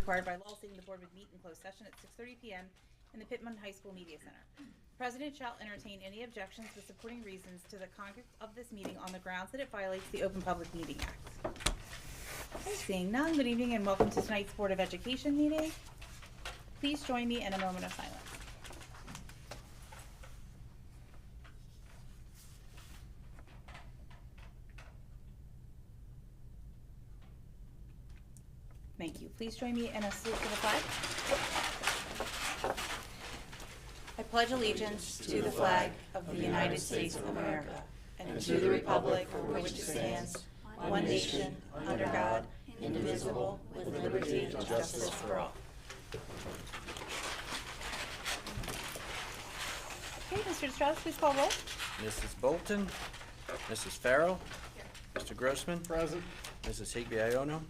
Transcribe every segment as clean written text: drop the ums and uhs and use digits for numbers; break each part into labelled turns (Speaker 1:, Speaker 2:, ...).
Speaker 1: required by law, stating the board would meet in closed session at 6:30 p.m. in the Pitman High School Media Center. The President shall entertain any objections with supporting reasons to the conduct of this meeting on the grounds that it violates the Open Public Meeting Act. Okay, seeing none, good evening and welcome to tonight's Board of Education meeting. Please join me in a moment of silence. Thank you. Please join me in a salute to the flag. I pledge allegiance to the flag of the United States of America and to the republic for which it stands, one nation, under God, indivisible, with liberty and justice for all. Okay, Mr. Strauss, please call roll.
Speaker 2: Mrs. Bolton, Mrs. Farrell, Mr. Grossman,
Speaker 3: Present.
Speaker 2: Mrs. Higby-Iono,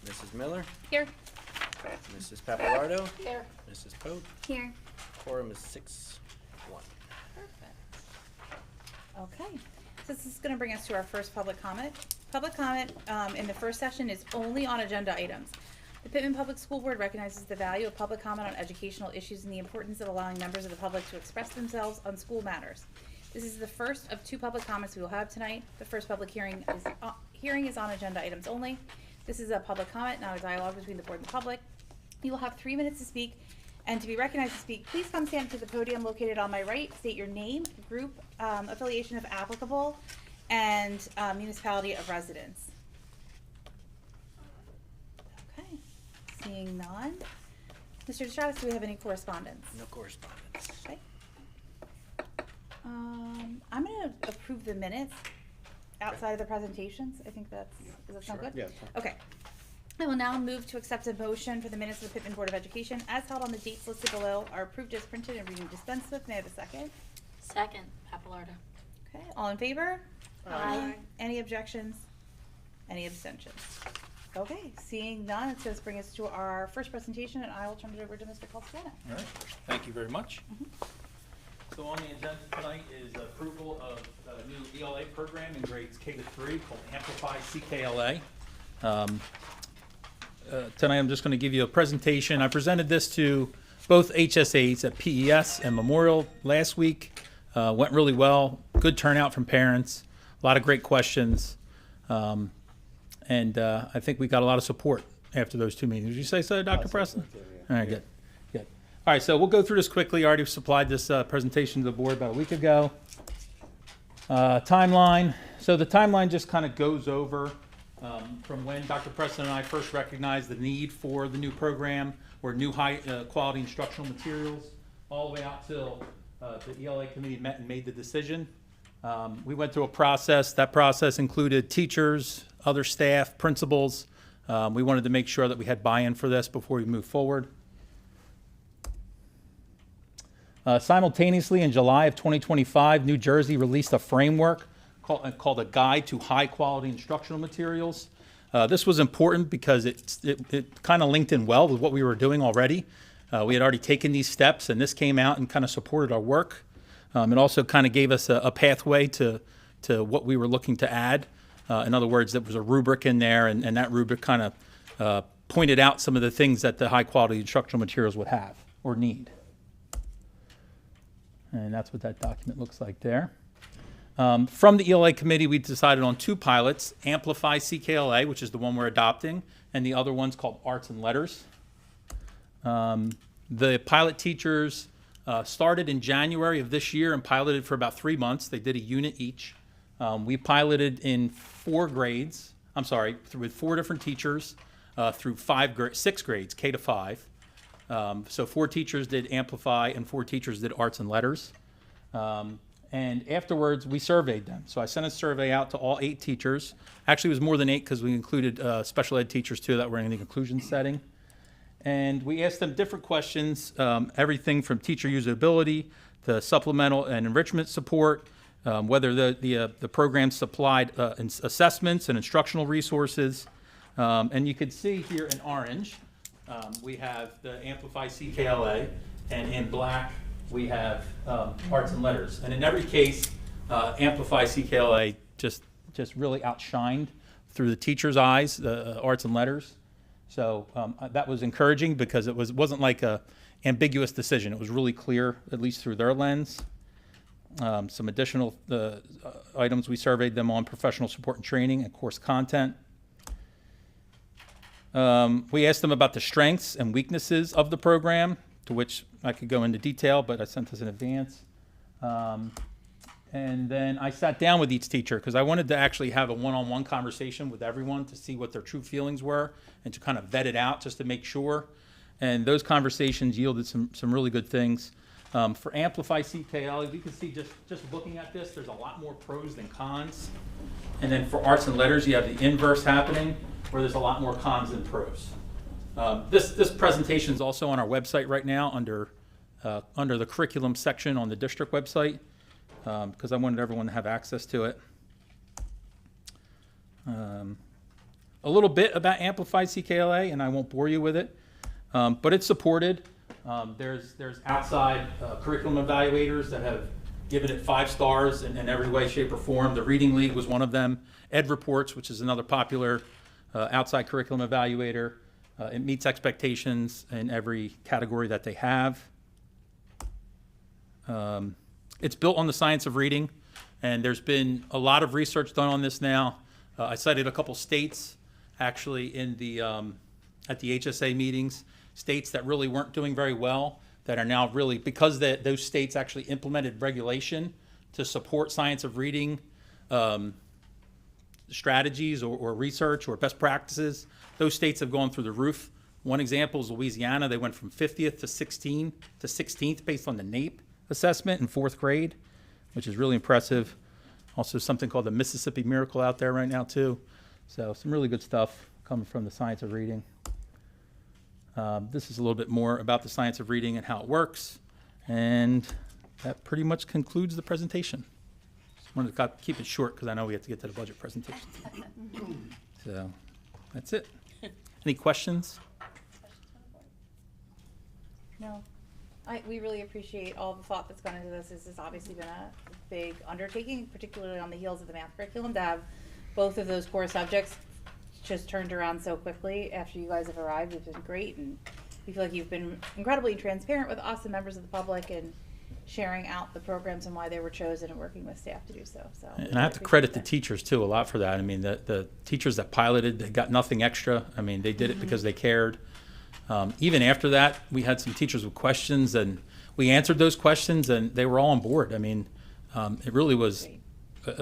Speaker 2: Mrs. Miller,
Speaker 1: Here.
Speaker 2: Mrs. Papalardo,
Speaker 1: Here.
Speaker 2: Mrs. Pope.
Speaker 1: Here.
Speaker 2: Quorum is 6-1.
Speaker 1: Perfect. Okay, so this is going to bring us to our first public comment. Public comment in the first session is only on agenda items. The Pitman Public School Board recognizes the value of public comment on educational issues and the importance of allowing members of the public to express themselves on school matters. This is the first of two public comments we will have tonight. The first public hearing is on agenda items only. This is a public comment, not a dialogue between the board and the public. You will have 3 minutes to speak, and to be recognized to speak, please come stand to the podium located on my right. State your name, group, affiliation if applicable, and municipality of residence. Okay, seeing none. Mr. DeStratus, do we have any correspondence?
Speaker 2: No correspondence.
Speaker 1: Okay. I'm going to approve the minutes outside of the presentations. I think does that sound good?
Speaker 3: Yeah.
Speaker 1: Okay. I will now move to accept a motion for the minutes of the Pitman Board of Education as held on the dates listed below are approved as printed and reading dispensed with. May I have a second?
Speaker 4: Second, Papalardo.
Speaker 1: Okay, all in favor?
Speaker 4: Aye.
Speaker 1: Any objections? Any abstentions? Okay, seeing none, it's going to bring us to our first presentation, and I will turn it over to Mr. Calciano.
Speaker 5: All right, thank you very much. So on the agenda tonight is approval of a new ELA program in grades K to 3 called Amplify CKLA. Tonight I'm just going to give you a presentation. I presented this to both HSAs at PES and Memorial last week. Went really well, good turnout from parents, a lot of great questions, and I think we got a lot of support after those two meetings. Did you say so, Dr. Preston? All right, good. All right, so we'll go through this quickly. I already supplied this presentation to the board about a week ago. Timeline. So the timeline just kind of goes over from when Dr. Preston and I first recognized the need for the new program or new high quality instructional materials, all the way out till the ELA committee met and made the decision. We went through a process. That process included teachers, other staff, principals. We wanted to make sure that we had buy-in for this before we move forward. Simultaneously, in July of 2025, New Jersey released a framework called a Guide to High Quality Instructional Materials. This was important because it kind of linked in well with what we were doing already. We had already taken these steps, and this came out and kind of supported our work. It also kind of gave us a pathway to what we were looking to add. In other words, there was a rubric in there, and that rubric kind of pointed out some of the things that the high quality instructional materials would have or need. And that's what that document looks like there. From the ELA committee, we decided on 2 pilots, Amplify CKLA, which is the one we're adopting, and the other one's called Arts and Letters. The pilot teachers started in January of this year and piloted for about 3 months. They did a unit each. We piloted in 4 grades, with 4 different teachers through 6 grades, K to 5. So 4 teachers did Amplify and 4 teachers did Arts and Letters. And afterwards, we surveyed them. So I sent a survey out to all 8 teachers. Actually, it was more than 8 because we included special ed teachers too that were in the inclusion setting. And we asked them different questions, everything from teacher usability to supplemental and enrichment support, whether the program supplied assessments and instructional resources. And you can see here in orange, we have the Amplify CKLA, and in black, we have Arts and Letters. And in every case, Amplify CKLA just really outshined through the teacher's eyes, the Arts and Letters. So that was encouraging because it wasn't like a ambiguous decision. It was really clear, at least through their lens. Some additional items we surveyed them on: professional support and training and course content. We asked them about the strengths and weaknesses of the program, to which I could go into detail, but I sent this in advance. And then I sat down with each teacher because I wanted to actually have a one-on-one conversation with everyone to see what their true feelings were and to kind of vet it out just to make sure. And those conversations yielded some really good things. For Amplify CKL, you can see just looking at this, there's a lot more pros than cons. And then for Arts and Letters, you have the inverse happening, where there's a lot more cons than pros. This presentation is also on our website right now under the curriculum section on the district website, because I wanted everyone to have access to it. A little bit about Amplify CKLA, and I won't bore you with it, but it's supported. There's outside curriculum evaluators that have given it 5 stars in every way, shape, or form. The Reading League was one of them. Ed Reports, which is another popular outside curriculum evaluator. It meets expectations in every category that they have. It's built on the science of reading, and there's been a lot of research done on this now. I cited a couple states actually in the at the HSA meetings, states that really weren't doing very well, that are now really, because those states actually implemented regulation to support science of reading strategies or research or best practices. Those states have gone through the roof. One example is Louisiana. They went from 50th to 16th based on the NAEP assessment in 4th grade, which is really impressive. Also something called the Mississippi Miracle out there right now too. So some really good stuff coming from the science of reading. This is a little bit more about the science of reading and how it works. And that pretty much concludes the presentation. Just wanted to keep it short because I know we have to get to the budget presentation. So that's it. Any questions?
Speaker 1: No. We really appreciate all the thought that's gone into this. This has obviously been a big undertaking, particularly on the heels of the math curriculum, to have both of those core subjects just turned around so quickly after you guys have arrived. It's been great, and we feel like you've been incredibly transparent with us and members of the public and sharing out the programs and why they were chosen and working with staff to do so.
Speaker 5: And I have to credit the teachers too a lot for that. I mean, the teachers that piloted, they got nothing extra. I mean, they did it because they cared. Even after that, we had some teachers with questions, and we answered those questions, and they were all on board. I mean, it really was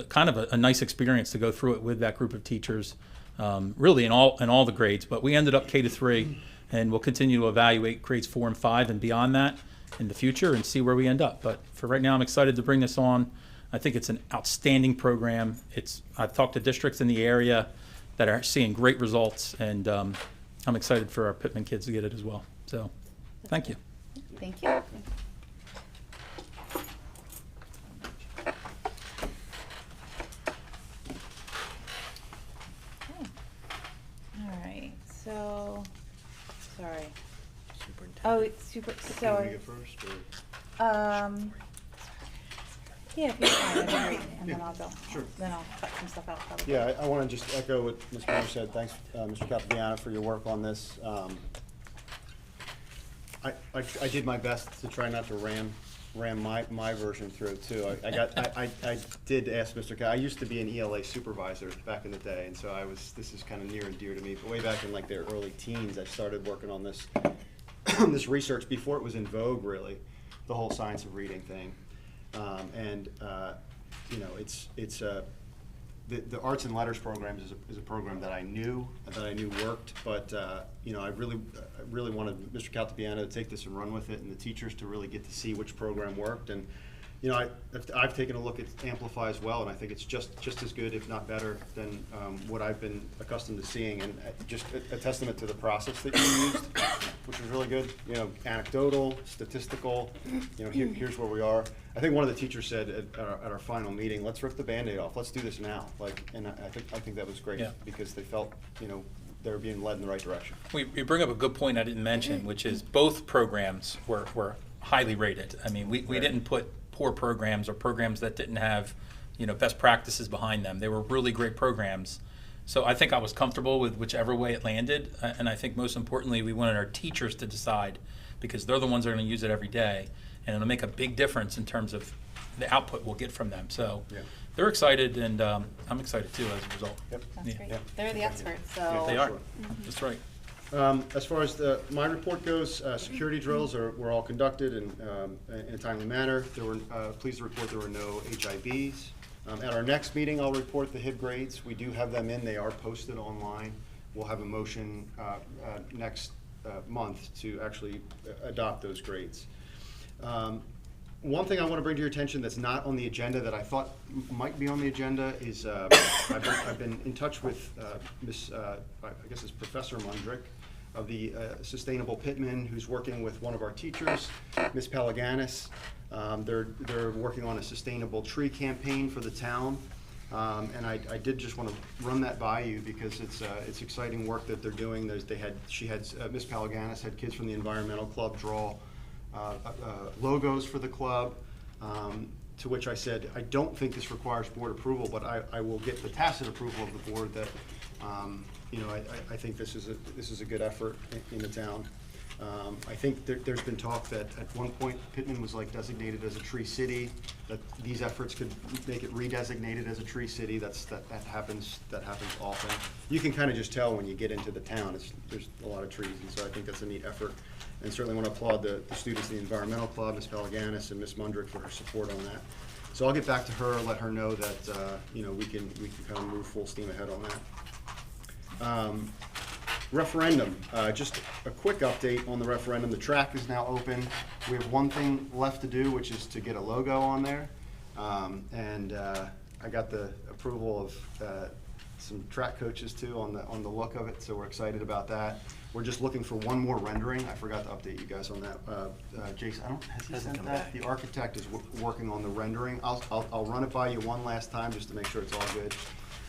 Speaker 5: kind of a nice experience to go through it with that group of teachers, really in all the grades. But we ended up K-3, and we'll continue to evaluate grades 4 and 5 and beyond that in the future and see where we end up. But for right now, I'm excited to bring this on. I think it's an outstanding program. I've talked to districts in the area that are seeing great results, and I'm excited for our Pitman kids to get it as well. So, thank you.
Speaker 1: Thank you. All right, so, sorry.
Speaker 2: Superintendent.
Speaker 1: Oh, it's super, sorry. Yeah, if you want, that'd be great, and then I'll go.
Speaker 3: Sure.
Speaker 1: Then I'll cut some stuff out probably.
Speaker 3: Yeah, I want to just echo what Ms. Miller said. Thanks, Mr. Capabianco, for your work on this. I did my best to try not to ram my version through too. I did ask Mr. I used to be an ELA supervisor back in the day, and so this is kind of near and dear to me. But way back in like the early teens, I started working on this this research before it was in vogue, really, the whole science of reading thing. You know, the Arts and Letters program is a program that I knew worked, but you know, I really wanted Mr. Caltabiano to take this and run with it, and the teachers to really get to see which program worked. And you know, I've taken a look at Amplify as well, and I think it's just as good, if not better, than what I've been accustomed to seeing, and just a testament to the process that you used, which was really good. You know, anecdotal, statistical. You know, here's where we are. I think one of the teachers said at our final meeting, "Let's rip the Band-Aid off. Let's do this now." And I think that was great,
Speaker 5: Yeah.
Speaker 3: because they felt, you know, they were being led in the right direction.
Speaker 5: We bring up a good point I didn't mention, which is both programs were highly rated. I mean, we didn't put poor programs or programs that didn't have, you know, best practices behind them. They were really great programs. So I think I was comfortable with whichever way it landed, and I think most importantly, we wanted our teachers to decide, because they're the ones that are going to use it every day, and it'll make a big difference in terms of the output we'll get from them. So
Speaker 3: Yeah.
Speaker 5: they're excited, and I'm excited too as a result.
Speaker 3: Yep.
Speaker 1: That's
Speaker 5: Yeah.
Speaker 1: great.
Speaker 3: Yeah.
Speaker 1: They're the experts, so.
Speaker 3: Yeah,
Speaker 5: They
Speaker 3: for
Speaker 5: are.
Speaker 3: sure.
Speaker 5: That's right.
Speaker 3: As far as my report goes, security drills were all conducted in a timely manner. There were, pleased to report there were no HIVs. At our next meeting, I'll report the HIB grades. We do have them in. They are posted online. We'll have a motion next month to actually adopt those grades. One thing I want to bring to your attention that's not on the agenda that I thought might be on the agenda is I've been in touch with Miss, I guess it's Professor Mundrick of the Sustainable Pitman, who's working with one of our teachers, Miss Pelaganis. They're working on a sustainable tree campaign for the town. And I did just want to run that by you because it's exciting work that they're doing. Miss Pelaganis had kids from the environmental club draw logos for the club, to which I said, I don't think this requires board approval, but I will get the tacit approval of the board that, I think this is a good effort in the town. I think there's been talk that at one point Pitman was like designated as a tree city, that these efforts could make it redesignated as a tree city. That happens often. You can kind of just tell when you get into the town, there's a lot of trees, and so I think that's a neat effort. And certainly want to applaud the students in the environmental club, Ms. Pelaganis and Ms. Mundrick, for her support on that. So I'll get back to her, let her know that we can kind of move full steam ahead on that. Referendum, just a quick update on the referendum. The track is now open. We have one thing left to do, which is to get a logo on there. I got the approval of some track coaches too on the look of it, so we're excited about that. We're just looking for one more rendering. I forgot to update you guys on that. Jason, has he
Speaker 2: Hasn't
Speaker 3: sent
Speaker 2: come
Speaker 3: that?
Speaker 2: back.
Speaker 3: The architect is working on the rendering. I'll run it by you one last time just to make sure it's all good.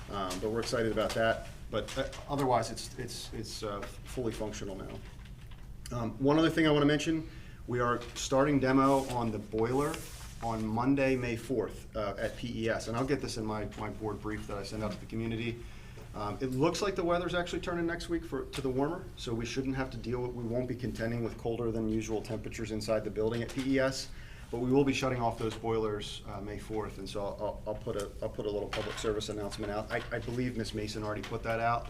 Speaker 3: But we're excited about that. But otherwise, it's fully functional now. One other thing I want to mention, we are starting demo on the boiler on Monday, May 4th at PES. And I'll get this in my board brief that I send out to the community. It looks like the weather's actually turning next week to the warmer, so we shouldn't have to we won't be contending with colder than usual temperatures inside the building at PES. But we will be shutting off those boilers May 4th, and so I'll put a little public service announcement out. I believe Ms. Mason already put that out.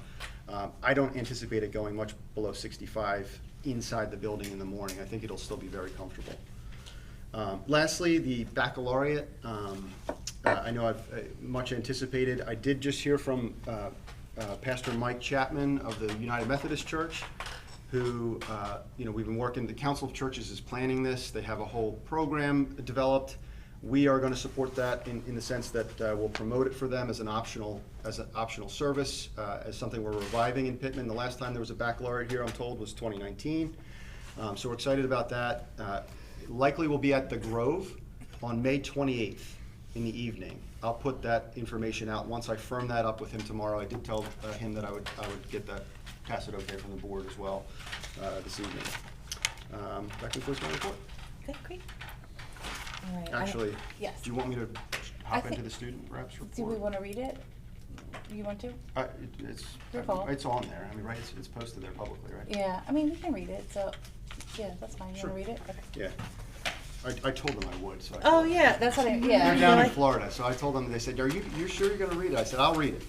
Speaker 3: I don't anticipate it going much below 65 inside the building in the morning. I think it'll still be very comfortable. Lastly, the baccalaureate. I know I've much anticipated. I did just hear from Pastor Mike Chapman of the United Methodist Church, who, we've been working, the Council of Churches is planning this. They have a whole program developed. We are going to support that in the sense that we'll promote it for them as an optional service, as something we're reviving in Pitman. The last time there was a baccalaureate here, I'm told, was 2019. So we're excited about that. Likely will be at the Grove on May 28th in the evening. I'll put that information out once I firm that up with him tomorrow. I did tell him that I would get that tacit okay from the board as well this evening. That concludes my report.
Speaker 1: Okay, great. All right.
Speaker 3: Actually,
Speaker 1: yes.
Speaker 3: do you want me to hop
Speaker 1: think-
Speaker 3: into the student reps report?
Speaker 1: Do we want to read it? You want to? Your call.
Speaker 3: It's on there. I mean, right? It's posted there publicly, right?
Speaker 1: Yeah, I mean, we can read it, so, yeah, that's fine. You
Speaker 3: Sure.
Speaker 1: want to read it? Okay.
Speaker 3: Yeah. I told them I would, so.
Speaker 1: Oh, yeah, that's what yeah.
Speaker 3: They're
Speaker 1: you're
Speaker 3: down in
Speaker 1: like-
Speaker 3: Florida, so I told them, they said, you sure you're gonna read it? I said, I'll read it.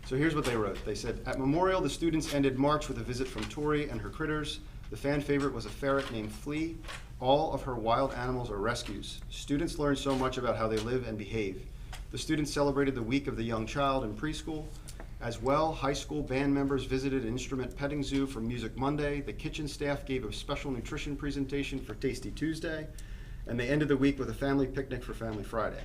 Speaker 3: So here's what they wrote. They said, at Memorial, the students ended March with a visit from Tori and her critters. The fan favorite was a ferret named Flea. All of her wild animals are rescues. Students learned so much about how they live and behave. The students celebrated the week of the young child in preschool. As well, high school band members visited an instrument petting zoo for Music Monday. The kitchen staff gave a special nutrition presentation for Tasty Tuesday. And they ended the week with a family picnic for Family Friday.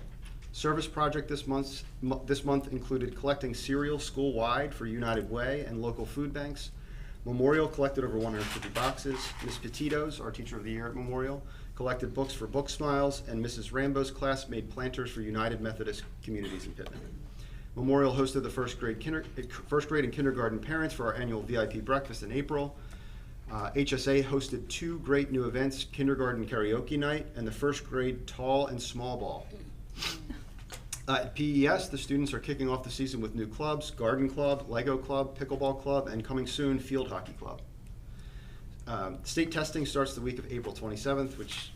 Speaker 3: Service project this month included collecting cereal school-wide for United Way and local food banks. Memorial collected over 150 boxes. Ms. Petitos, our teacher of the year at Memorial, collected books for Book Smiles, and Mrs. Rambo's class made planters for United Methodist Communities in Pitman. Memorial hosted the first grade and kindergarten parents for our annual VIP breakfast in April. HSA hosted 2 great new events, kindergarten karaoke night and the first grade tall and small ball. At PES, the students are kicking off the season with new clubs: Garden Club, Lego Club, Pickleball Club, and coming soon, Field Hockey Club. State testing starts the week of April 27th, which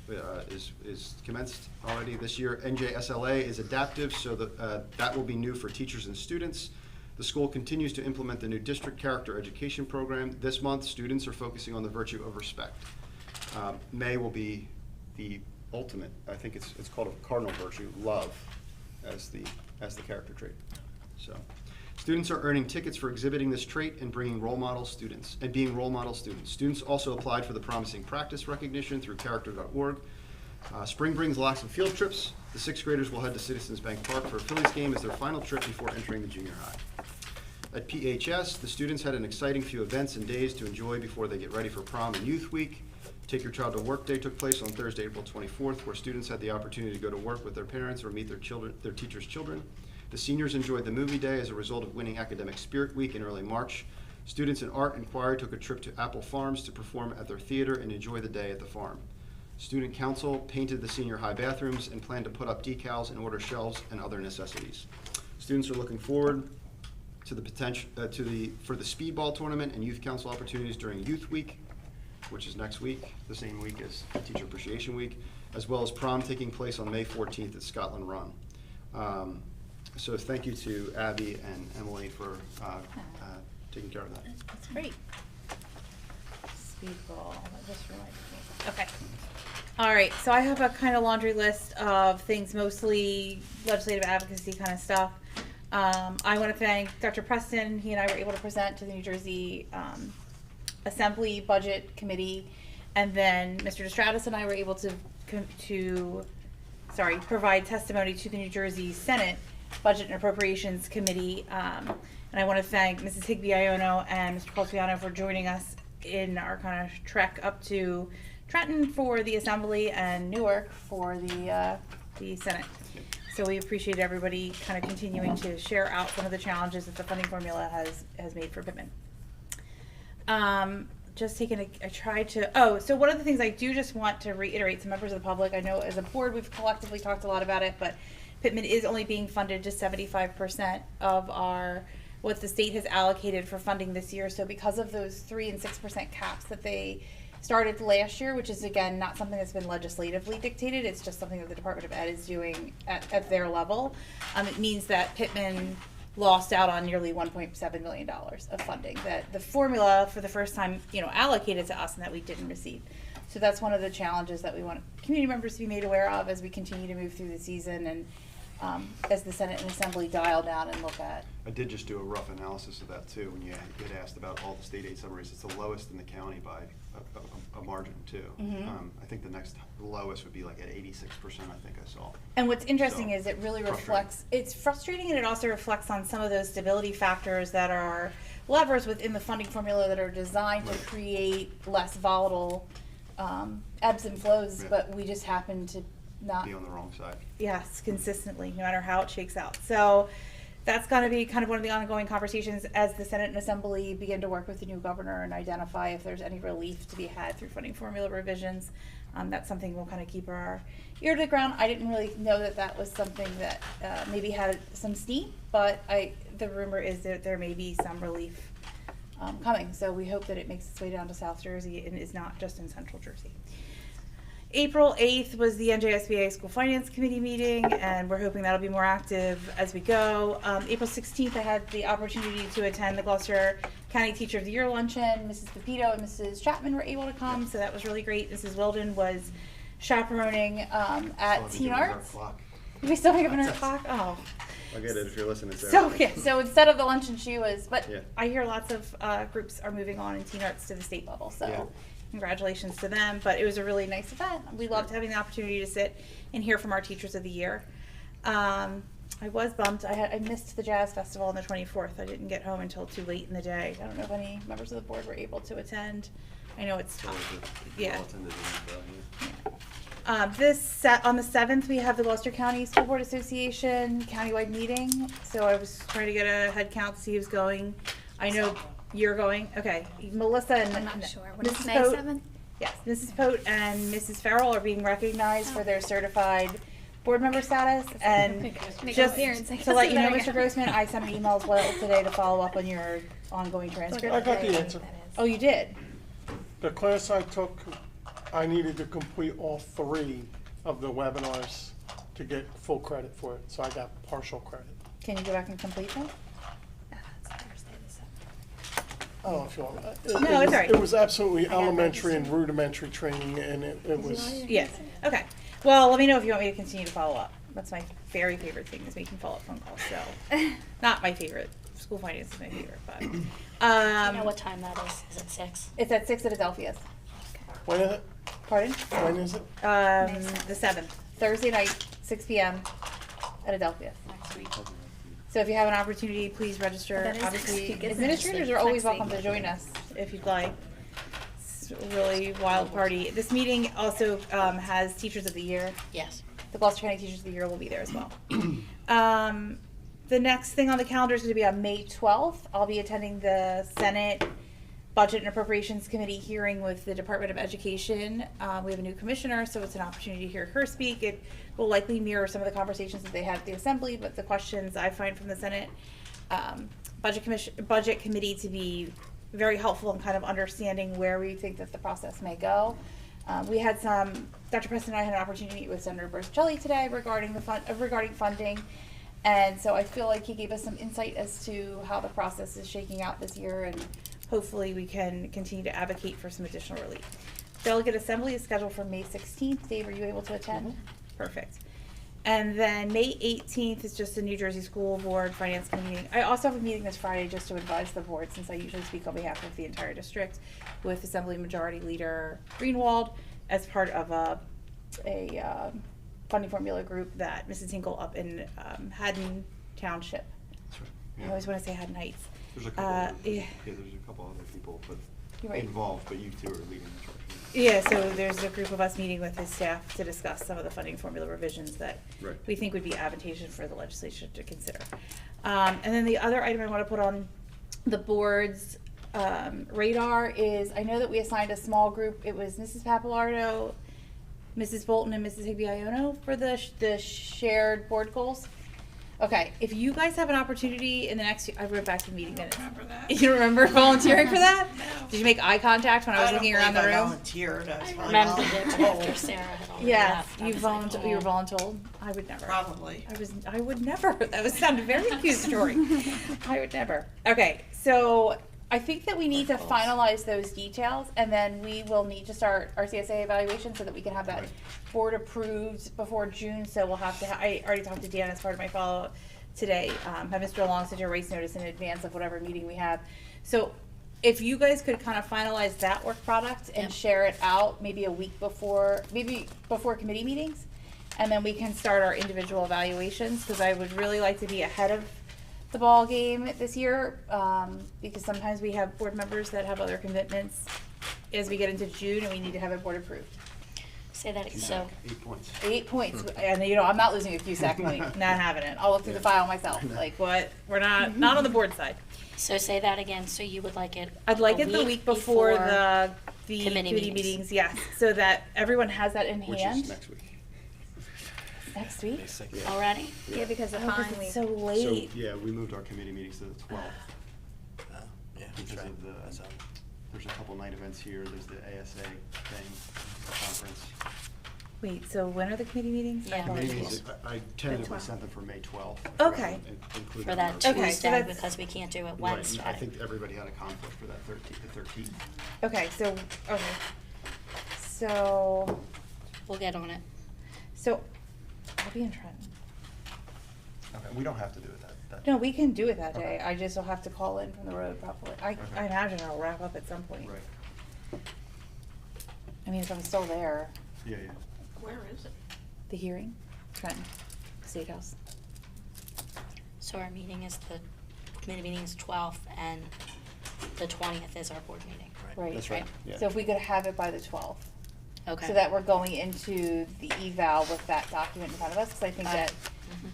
Speaker 3: is commenced already this year. NJSLA is adaptive, so that will be new for teachers and students. The school continues to implement the new district character education program. This month, students are focusing on the virtue of respect. May will be the ultimate, I think it's called a cardinal virtue, love, as the character trait. So, students are earning tickets for exhibiting this trait and being role model students. Students also applied for the promising practice recognition through character.org. Spring brings lots of field trips. The 6th graders will head to Citizens Bank Park for a Phillies game as their final trip before entering the junior high. At PHS, the students had an exciting few events and days to enjoy before they get ready for prom and youth week. Take Your Child to Work Day took place on Thursday, April 24th, where students had the opportunity to go to work with their parents or meet their teachers' children. The seniors enjoyed the movie day as a result of winning Academic Spirit Week in early March. Students in art and choir took a trip to Apple Farms to perform at their theater and enjoy the day at the farm. Student council painted the senior high bathrooms and planned to put up decals and order shelves and other necessities. Students are looking forward to the potential for the speedball tournament and youth council opportunities during Youth Week, which is next week, the same week as Teacher Appreciation Week, as well as prom taking place on May 14th at Scotland Run. So thank you to Abby and Emily for taking care of that.
Speaker 1: That's great. Speedball, that just reminded me. Okay. All right, so I have a kind of laundry list of things, mostly legislative advocacy kind of stuff. I want to thank Dr. Preston. He and I were able to present to the New Jersey Assembly Budget Committee, and then Mr. DeStratis and I were able to provide testimony to the New Jersey Senate Budget and Appropriations Committee. And I want to thank Mrs. Higby-Iono and Mr. Colciano for joining us in our kind of trek up to Trenton for the Assembly and Newark for the Senate. So we appreciate everybody kind of continuing to share out some of the challenges that the funding formula has made for Pitman. Just taking so one of the things I do just want to reiterate to members of the public, I know as a board we've collectively talked a lot about it, but Pitman is only being funded to 75% of what the state has allocated for funding this year. So because of those 3% and 6% caps that they started last year, which is again not something that's been legislatively dictated, it's just something that the Department of Ed is doing at their level. It means that Pitman lost out on nearly $1.7 million of funding that the formula for the first time, allocated to us and that we didn't receive. So that's one of the challenges that we want community members to be made aware of as we continue to move through the season and as the Senate and Assembly dial down and look at.
Speaker 3: I did just do a rough analysis of that too when you had asked about all the state aid summaries. It's the lowest in the county by a margin too.
Speaker 1: Mm-hmm.
Speaker 3: I think the next lowest would be like at 86%, I think I saw.
Speaker 1: And what's interesting
Speaker 3: So,
Speaker 1: is it really
Speaker 3: frustrating.
Speaker 1: it's frustrating, and it also reflects on some of those stability factors that are levers within the funding formula that are designed to create less volatile ebbs and flows,
Speaker 3: Yeah.
Speaker 1: but we just happen to not
Speaker 3: Be on the wrong side.
Speaker 1: Yes, consistently, no matter how it shakes out. So that's going to be kind of one of the ongoing conversations as the Senate and Assembly begin to work with the new governor and identify if there's any relief to be had through funding formula revisions. That's something we'll kind of keep our ear to the ground. I didn't really know that was something that maybe had some steam, but the rumor is that there may be some relief coming. So we hope that it makes its way down to South Jersey and is not just in Central Jersey. April 8th was the NJSBA School Finance Committee meeting, and we're hoping that'll be more active as we go. April 16th, I had the opportunity to attend the Gloucester County Teacher of the Year luncheon. Mrs. Pepito and Mrs. Chapman were able to come, so that was really great. Mrs. Wilden was chaperoning at Teen Arts. We still pick up an o'clock? Oh.
Speaker 3: I'll get it if you're listening, Sarah.
Speaker 1: So, yeah, so instead of the luncheon, she was, but
Speaker 3: Yeah.
Speaker 1: I hear lots of groups are moving on in Teen Arts to the state level, so.
Speaker 3: Yeah.
Speaker 1: Congratulations to them, but it was a really nice event. We loved having the opportunity to sit and hear from our Teachers of the Year. I was bummed. I missed the Jazz Festival on the 24th. I didn't get home until too late in the day. I don't know if any members of the board were able to attend. I know it's tough. Yeah. On the 7th, we have the Gloucester County School Board Association countywide meeting. So I was trying to get a head count to see who's going. I know you're going. Okay. Melissa and
Speaker 4: I'm not sure. When
Speaker 1: Mrs.
Speaker 4: is May
Speaker 1: Pote-
Speaker 4: 7th?
Speaker 1: Yes, Mrs. Pote and Mrs. Farrell are being recognized for their certified board member status, and just to let you know, Mr. Grossman, I sent an email as well today to follow up on your ongoing
Speaker 6: I
Speaker 1: transcript.
Speaker 6: got the answer.
Speaker 1: Oh, you did?
Speaker 6: The class I took, I needed to complete all 3 of the webinars to get full credit for it, so I got partial credit.
Speaker 1: Can you go back and complete that?
Speaker 6: Oh, if you want.
Speaker 1: No,
Speaker 6: It
Speaker 1: it's
Speaker 6: was-
Speaker 1: all right.
Speaker 6: It was absolutely
Speaker 1: got that.
Speaker 6: elementary and rudimentary training, and it was,
Speaker 1: Yes, okay. Well, let me know if you want me to continue to follow up. That's my very favorite thing, is making follow-up phone calls, so. Not my favorite. School finance is my favorite, but.
Speaker 4: You know what time that is? Is it 6?
Speaker 1: It's at 6 at Adelphia's.
Speaker 6: when is it?
Speaker 1: Pardon?
Speaker 6: When is it?
Speaker 1: The 7th, Thursday night, 6 p.m. at Adelphia.
Speaker 4: Next week.
Speaker 1: So if you have an opportunity, please register.
Speaker 4: That is next
Speaker 1: Obviously,
Speaker 4: week, isn't it?
Speaker 1: administrators are always
Speaker 4: Next
Speaker 1: welcome
Speaker 4: week.
Speaker 1: to join us if you'd like. It's a really wild party. This meeting also has Teachers of the Year.
Speaker 4: Yes.
Speaker 1: The Gloucester County Teachers of the Year will be there as well. The next thing on the calendar is going to be on May 12th. I'll be attending the Senate Budget and Appropriations Committee hearing with the Department of Education. We have a new commissioner, so it's an opportunity to hear her speak. It will likely mirror some of the conversations that they had at the Assembly, but the questions I find from the Senate Budget Committee to be very helpful in kind of understanding where we think that the process may go. We had Dr. Preston and I had an opportunity to meet with Senator Bertuccelli today regarding regarding funding. And so I feel like he gave us some insight as to how the process is shaking out this year, and hopefully we can continue to advocate for some additional relief. Delegate Assembly is scheduled for May 16th. Dave, are you able to attend?
Speaker 4: Mm-hmm.
Speaker 1: Perfect. And then May 18th is just the New Jersey School Board Finance Committee meeting. I also have a meeting this Friday just to advise the board, since I usually speak on behalf of the entire district, with Assembly Majority Leader Greenwald as part of a funding formula group that Mrs. Hinkle up in Haddon Township.
Speaker 3: That's right.
Speaker 1: I
Speaker 3: Yeah.
Speaker 1: always want to say Haddon Heights.
Speaker 3: There's a couple,
Speaker 1: yeah.
Speaker 3: there's a couple other people, but
Speaker 1: You're right.
Speaker 3: involved, but you two are leading the charge.
Speaker 1: Yeah, so there's a group of us meeting with his staff to discuss some of the funding formula revisions that
Speaker 3: Right.
Speaker 1: we think would be advantageous for the legislature to consider. And then the other item I want to put on the board's radar is, I know that we assigned a small group. It was Mrs. Papalardo, Mrs. Bolton, and Mrs. Higby-Iono for the shared board goals. Okay, if you guys have an opportunity in the next, I wrote back to the meeting minutes. You remember volunteering for that? Did you make eye contact when I was looking around the room?
Speaker 7: volunteered. I was
Speaker 4: I remember it
Speaker 7: voluntold.
Speaker 4: after Sarah had already
Speaker 1: Yes,
Speaker 4: left. I
Speaker 1: you
Speaker 4: was like,
Speaker 1: you were
Speaker 4: oh.
Speaker 1: voluntold. I would never.
Speaker 7: Probably.
Speaker 1: I would never. That was sounded very accusatory. I would never. Okay, so I think that we need to finalize those details, and then we will need to start our CSA evaluation so that we can have that board approved before June. So we'll have to. I already talked to Dan as part of my follow up today. Have Mr. Long send you a race notice in advance of whatever meeting we have. So if you guys could kind of finalize that work product and
Speaker 4: Yep.
Speaker 1: share it out maybe a week before, maybe before committee meetings, and then we can start our individual evaluations, because I would really like to be ahead of the ball game this year, because sometimes we have board members that have other commitments as we get into June, and we need to have it board approved.
Speaker 4: Say that again. So
Speaker 3: 8 points.
Speaker 1: 8 points, and I'm not losing a CUSAC point, not having it. I'll look through the file myself. Like, what? We're not on the board side.
Speaker 4: say that again. So you would like it?
Speaker 1: I'd like
Speaker 4: a
Speaker 1: it the week before the
Speaker 4: committee
Speaker 1: committee
Speaker 4: meetings.
Speaker 1: meetings, yes, so that everyone has that in
Speaker 3: Which
Speaker 1: hand.
Speaker 3: is next week.
Speaker 1: Next week?
Speaker 2: May 6th.
Speaker 4: Already?
Speaker 8: Yeah, because of
Speaker 1: Oh, 'cause
Speaker 8: finally.
Speaker 1: it's so
Speaker 3: So,
Speaker 1: late.
Speaker 3: yeah, we moved our committee meetings to the 12th.
Speaker 2: Yeah, that's
Speaker 3: Because
Speaker 2: right.
Speaker 3: of the,
Speaker 2: That's,
Speaker 3: there's a couple night events here, there's the ASA thing, conference.
Speaker 1: Wait, so when are the committee meetings?
Speaker 4: Yeah.
Speaker 3: Committee
Speaker 1: Apologies.
Speaker 3: meetings, I tentatively
Speaker 1: 12th.
Speaker 3: sent them for May 12th.
Speaker 1: Okay.
Speaker 3: Including
Speaker 4: For that
Speaker 3: our-
Speaker 1: Okay, so
Speaker 4: Tuesday,
Speaker 1: that's-
Speaker 4: because we can't do it
Speaker 3: Right, and
Speaker 4: Wednesday.
Speaker 3: I think everybody had a conflict for that the 13th.
Speaker 1: Okay, so,
Speaker 4: We'll get on it.
Speaker 1: so, I'll be in Trenton.
Speaker 3: Okay, we don't have to do it that.
Speaker 1: No, we can do it that day,
Speaker 3: Okay.
Speaker 1: I just will have to call in from the road probably. I
Speaker 3: Okay.
Speaker 1: imagine it'll wrap up at some point.
Speaker 3: Right,
Speaker 1: I mean, if I'm still there,
Speaker 3: yeah.
Speaker 7: Where is it?
Speaker 1: the hearing, Trenton, State House.
Speaker 4: So our meeting is committee meeting is 12th, and the 20th is our board meeting.
Speaker 1: Right.
Speaker 3: That's right, yeah.
Speaker 1: So if we could have it by the 12th.
Speaker 4: Okay.
Speaker 1: So that we're going into the eval with that document in front of us, because I think that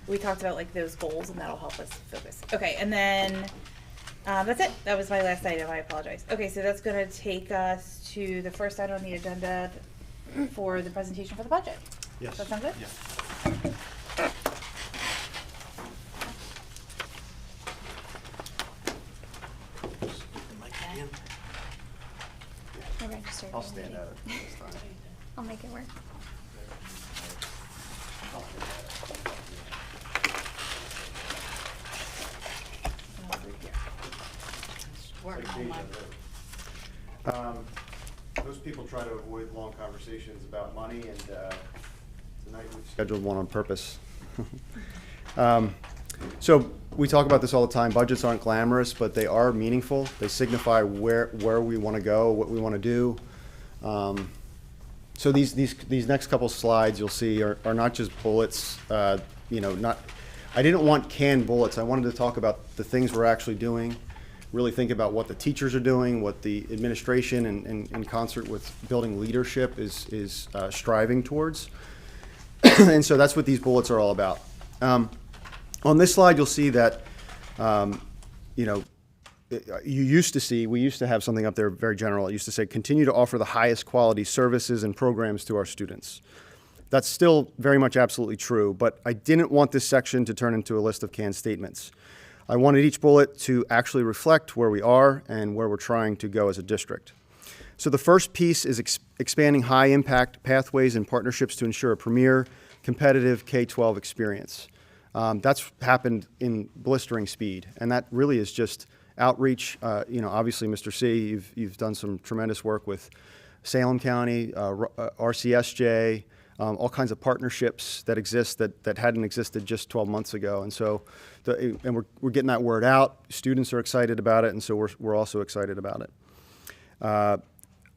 Speaker 1: we talked about like those goals, and that'll help us focus. Okay, and then, that's it. That was my last item. I apologize. Okay, so that's gonna take us to the first item on the agenda for the presentation for the budget.
Speaker 3: Yes.
Speaker 1: That sound good?
Speaker 3: Yeah.
Speaker 2: Ma'am?
Speaker 8: I registered.
Speaker 3: I'll
Speaker 8: already.
Speaker 3: stand at it this time.
Speaker 8: I'll make it work.
Speaker 4: Work on my.
Speaker 3: Most people try to avoid long conversations about money, and tonight we've scheduled one on purpose. So we talk about this all the time. Budgets aren't glamorous, but they are meaningful. They signify where we want to go, what we want to do. So these next couple slides you'll see are not just bullets. I didn't want canned bullets. I wanted to talk about the things we're actually doing. Really think about what the teachers are doing, what the administration and in concert with building leadership is striving towards. And so that's what these bullets are all about. On this slide, you'll see that, we used to have something up there very general. It used to say, continue to offer the highest quality services and programs to our students. That's still very much absolutely true, but I didn't want this section to turn into a list of canned statements. I wanted each bullet to actually reflect where we are and where we're trying to go as a district. So the first piece is expanding high-impact pathways and partnerships to ensure a premier, competitive K-12 experience. That's happened in blistering speed, and that really is just outreach. Obviously, Mr. C, you've done some tremendous work with Salem County, RCSJ, all kinds of partnerships that exist that hadn't existed just 12 months ago. And so, we're getting that word out. Students are excited about it, and so we're also excited about it.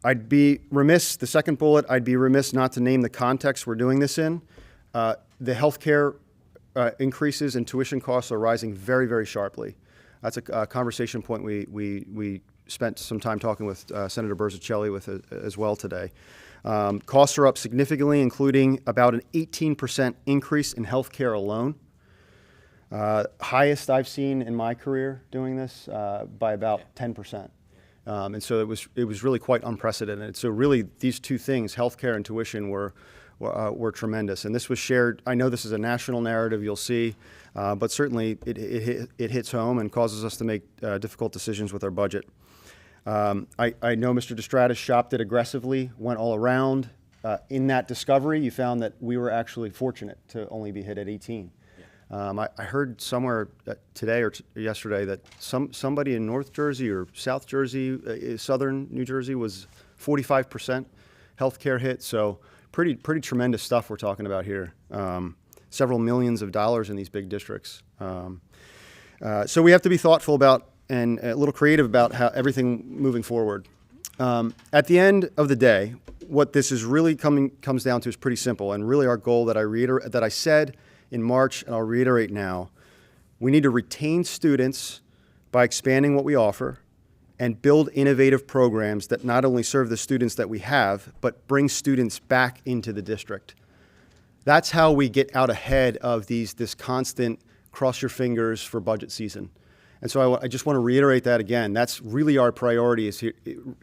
Speaker 3: I'd be remiss, the second bullet, I'd be remiss not to name the context we're doing this in. The healthcare increases and tuition costs are rising very, very sharply. That's a conversation point we spent some time talking with Senator Berzicelli with as well today. Costs are up significantly, including about an 18% increase in healthcare alone. Highest I've seen in my career doing this by about 10%. And so it was really quite unprecedented. So really, these two things, healthcare and tuition, were tremendous. And this was shared. I know this is a national narrative, you'll see, but certainly it hits home and causes us to make difficult decisions with our budget. I know Mr. DeStratis shopped it aggressively, went all around. In that discovery, you found that we were actually fortunate to only be hit at 18. I heard somewhere today or yesterday that somebody in North Jersey or South Jersey, Southern New Jersey, was 45% healthcare hit. So pretty tremendous stuff we're talking about here. Several millions of dollars in these big districts. So we have to be thoughtful about and a little creative about how everything moving forward. At the end of the day, what this is really comes down to is pretty simple, and really our goal that I said in March, and I'll reiterate now. We need to retain students by expanding what we offer and build innovative programs that not only serve the students that we have, but bring students back into the district. That's how we get out ahead of this constant cross your fingers for budget season. And so I just want to reiterate that again. That's really our priority is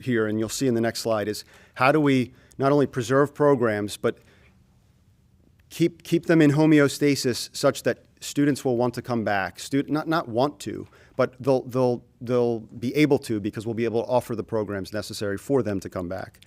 Speaker 3: here, and you'll see in the next slide, is how do we not only preserve programs, but keep them in homeostasis such that students will want to come back. Not want to, but they'll be able to, because we'll be able to offer the programs necessary for them to come back.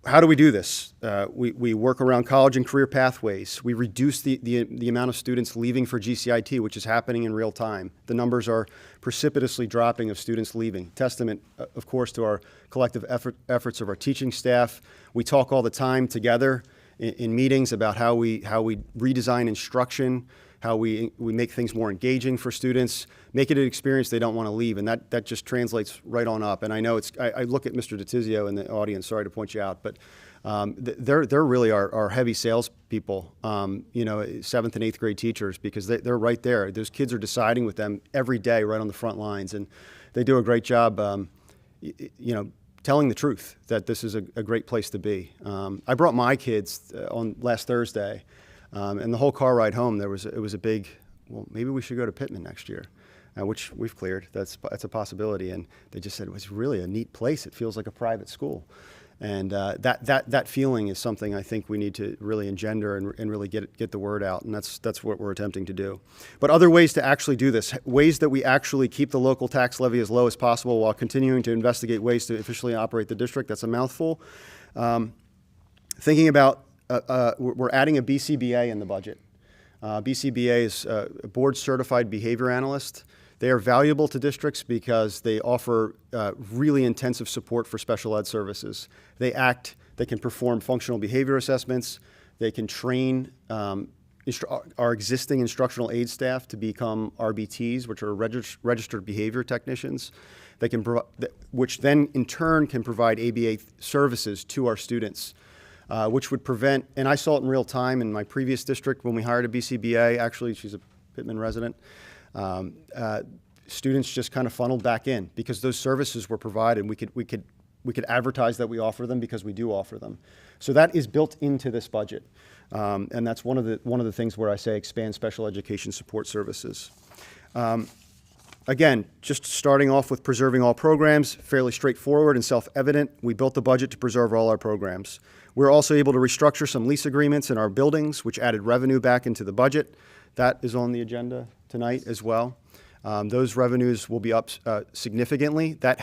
Speaker 3: How do we do this? We work around college and career pathways. We reduce the amount of students leaving for GCIT, which is happening in real time. The numbers are precipitously dropping of students leaving. Testament, of course, to our collective efforts of our teaching staff. We talk all the time together in meetings about how we redesign instruction, how we make things more engaging for students, make it an experience they don't want to leave, and that just translates right on up. And I know I look at Mr. DeTizio in the audience, sorry to point you out, but they're really our heavy sales people, 7th and 8th grade teachers, because they're right there. Those kids are deciding with them every day right on the front lines, and they do a great job, telling the truth that this is a great place to be. I brought my kids on last Thursday, and the whole car ride home, it was a big, well, maybe we should go to Pitman next year, which we've cleared. That's a possibility. And they just said it was really a neat place. It feels like a private school. And that feeling is something I think we need to really engender and really get the word out, and that's what we're attempting to do. But other ways to actually do this, ways that we actually keep the local tax levy as low as possible while continuing to investigate ways to efficiently operate the district, that's a mouthful. Thinking about, we're adding a BCBA in the budget. BCBA is a board-certified behavior analyst. They are valuable to districts because they offer really intensive support for special ed services. They can perform functional behavior assessments. They can train our existing instructional aid staff to become RBTs, which are registered behavior technicians. They can which then in turn can provide ABA services to our students, which would prevent, and I saw it in real time in my previous district when we hired a BCBA. Actually, she's a Pitman resident. Students just kind of funneled back in because those services were provided. We could advertise that we offer them because we do offer them. So that is built into this budget, and that's one of the things where I say expand special education support services. Again, just starting off with preserving all programs, fairly straightforward and self-evident. We built the budget to preserve all our programs. We're also able to restructure some lease agreements in our buildings, which added revenue back into the budget. That is on the agenda tonight as well. Those revenues will be up significantly. That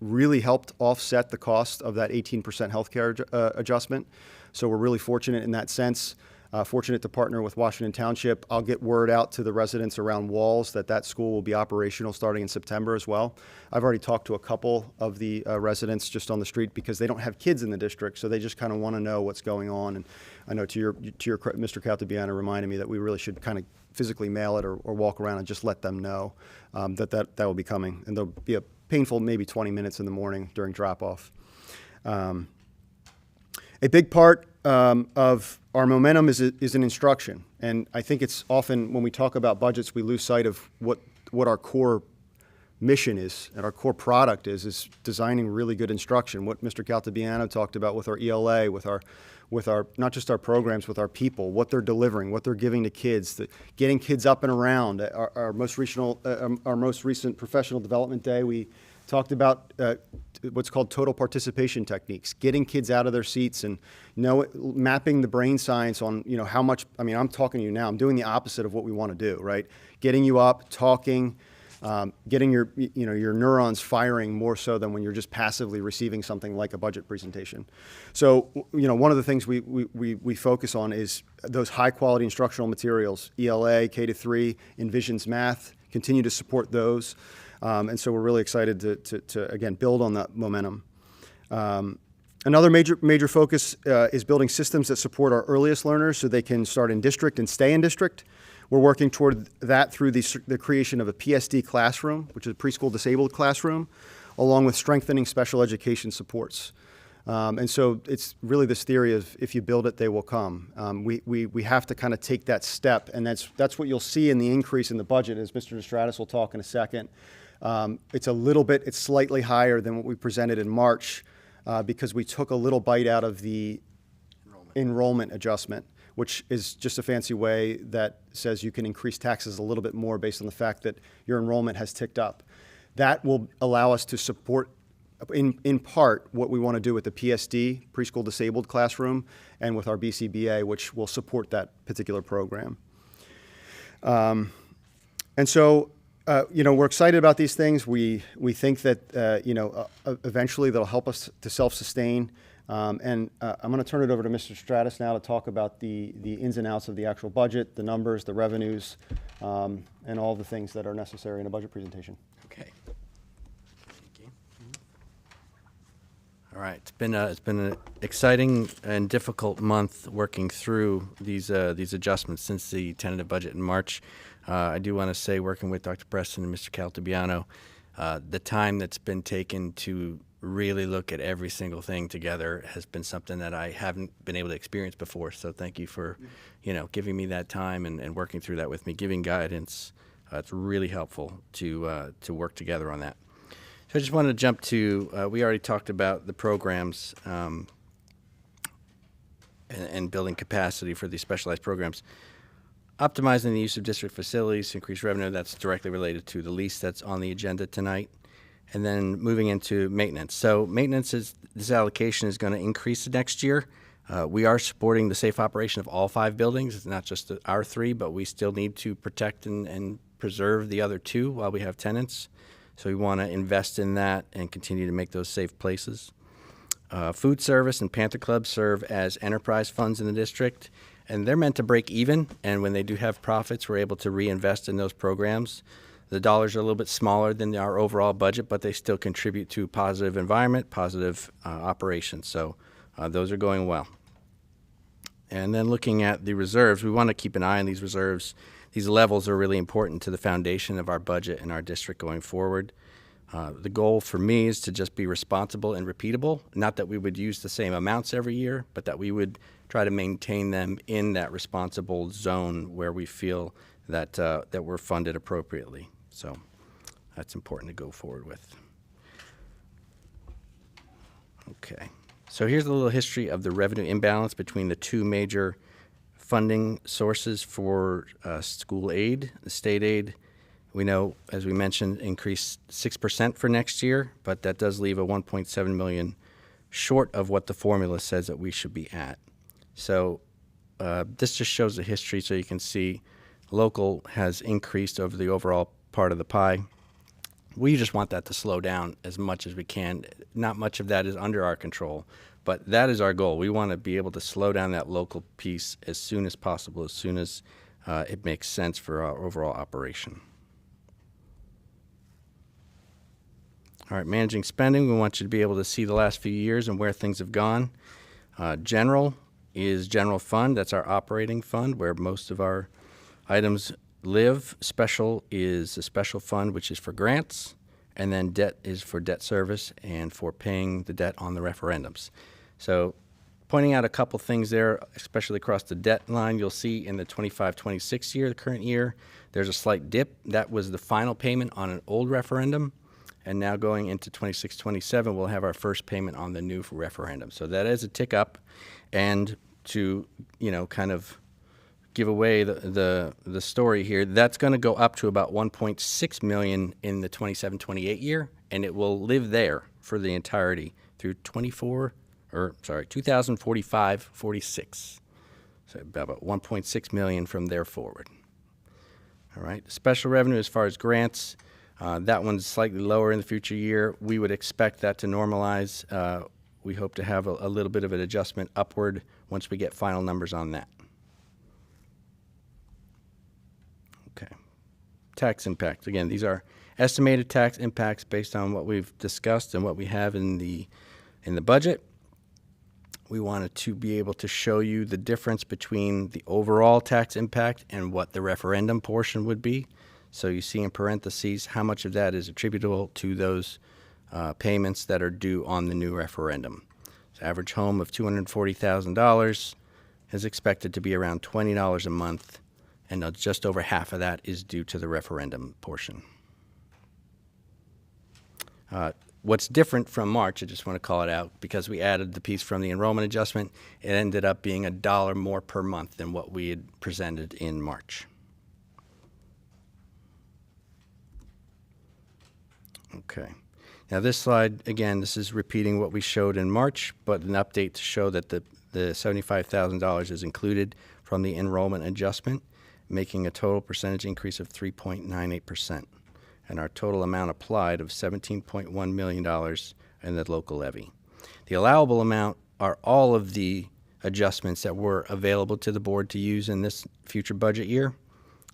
Speaker 3: really helped offset the cost of that 18% healthcare adjustment. So we're really fortunate in that sense. Fortunate to partner with Washington Township. I'll get word out to the residents around Walls that school will be operational starting in September as well. I've already talked to a couple of the residents just on the street because they don't have kids in the district, so they just kind of want to know what's going on. And I know to your Mr. Caltabiano reminded me that we really should kind of physically mail it or walk around and just let them know that will be coming. And there'll be a painful maybe 20 minutes in the morning during drop-off. A big part of our momentum is in instruction. And I think it's often when we talk about budgets, we lose sight of what our core mission is and our core product is designing really good instruction. What Mr. Caltabiano talked about with our ELA, with our not just our programs, with our people, what they're delivering, what they're giving to kids, getting kids up and around. Our most recent professional development day, we talked about what's called total participation techniques, getting kids out of their seats and mapping the brain science on how much. I mean, I'm talking to you now. I'm doing the opposite of what we want to do, right? Getting you up, talking, getting your neurons firing more so than when you're just passively receiving something like a budget presentation. So one of the things we focus on is those high quality instructional materials, ELA, K-3, Envisions Math, continue to support those. And so we're really excited to again, build on that momentum. Another major focus is building systems that support our earliest learners so they can start in district and stay in district. We're working toward that through the creation of a PSD classroom, which is a preschool disabled classroom, along with strengthening special education supports. And so it's really this theory of if you build it, they will come. We have to kind of take that step, and that's what you'll see in the increase in the budget, as Mr. DeStratis will talk in a second. It's slightly higher than what we presented in March because we took a little bite out of the enrollment adjustment, which is just a fancy way that says you can increase taxes a little bit more based on the fact that your enrollment has ticked up. That will allow us to support, in part, what we want to do with the PSD, preschool disabled classroom, and with our BCBA, which will support that particular program. And so, we're excited about these things. We think that, eventually they'll help us to self-sustain. And I'm going to turn it over to Mr. Stratis now to talk about the ins and outs of the actual budget, the numbers, the revenues, and all the things that are necessary in a budget presentation.
Speaker 2: Okay. Thank you. All right. It's been an exciting and difficult month working through these adjustments since the tentative budget in March. I do want to say, working with Dr. Preston and Mr. Caltabiano, the time that's been taken to really look at every single thing together has been something that I haven't been able to experience before. So thank you for, giving me that time and working through that with me, giving guidance. It's really helpful to work together on that. So I just wanted to jump to, we already talked about the programs and building capacity for these specialized programs. Optimizing the use of district facilities to increase revenue, that's directly related to the lease that's on the agenda tonight. And then moving into maintenance. So maintenance this allocation is going to increase next year. We are supporting the safe operation of all 5 buildings. It's not just our 3, but we still need to protect and preserve the other 2 while we have tenants. So we want to invest in that and continue to make those safe places. Food service and Panther Club serve as enterprise funds in the district, and they're meant to break even. And when they do have profits, we're able to reinvest in those programs. The dollars are a little bit smaller than our overall budget, but they still contribute to positive environment, positive operations. So those are going well. And then looking at the reserves, we want to keep an eye on these reserves. These levels are really important to the foundation of our budget and our district going forward. The goal for me is to just be responsible and repeatable. Not that we would use the same amounts every year, but that we would try to maintain them in that responsible zone where we feel that that we're funded appropriately. So that's important to go forward with. Okay. So here's a little history of the revenue imbalance between the 2 major funding sources for school aid. The state aid, we know, as we mentioned, increased 6% for next year, but that does leave a $1.7 million short of what the formula says that we should be at. So this just shows the history so you can see local has increased over the overall part of the pie. We just want that to slow down as much as we can. Not much of that is under our control, but that is our goal. We want to be able to slow down that local piece as soon as possible, as soon as it makes sense for our overall operation. All right, managing spending, we want you to be able to see the last few years and where things have gone. General is general fund. That's our operating fund where most of our items live. Special is a special fund, which is for grants, and then debt is for debt service and for paying the debt on the referendums. So pointing out a couple things there, especially across the debt line, you'll see in the 25-26 year, the current year, there's a slight dip. That was the final payment on an old referendum, and now going into 26-27, we'll have our first payment on the new referendum. So that is a tick up, and to, kind of give away the story here, that's going to go up to about 1.6 million in the 27-28 year, and it will live there for the entirety through 2045-46. So about 1.6 million from there forward. All right, special revenue as far as grants, that one's slightly lower in the future year. We would expect that to normalize. We hope to have a little bit of an adjustment upward once we get final numbers on that. Okay. Tax impacts. Again, these are estimated tax impacts based on what we've discussed and what we have in the budget. We wanted to be able to show you the difference between the overall tax impact and what the referendum portion would be. So you see in parentheses how much of that is attributable to those payments that are due on the new referendum. So average home of $240,000 is expected to be around $20 a month, and just over half of that is due to the referendum portion. What's different from March, I just want to call it out, because we added the piece from the enrollment adjustment, it ended up being $1 more per month than what we had presented in March. Okay. Now this slide, again, this is repeating what we showed in March, but an update to show that the $75,000 is included from the enrollment adjustment, making a total percentage increase of 3.98%, and our total amount applied of $17.1 million in the local levy. The allowable amount are all of the adjustments that were available to the board to use in this future budget year,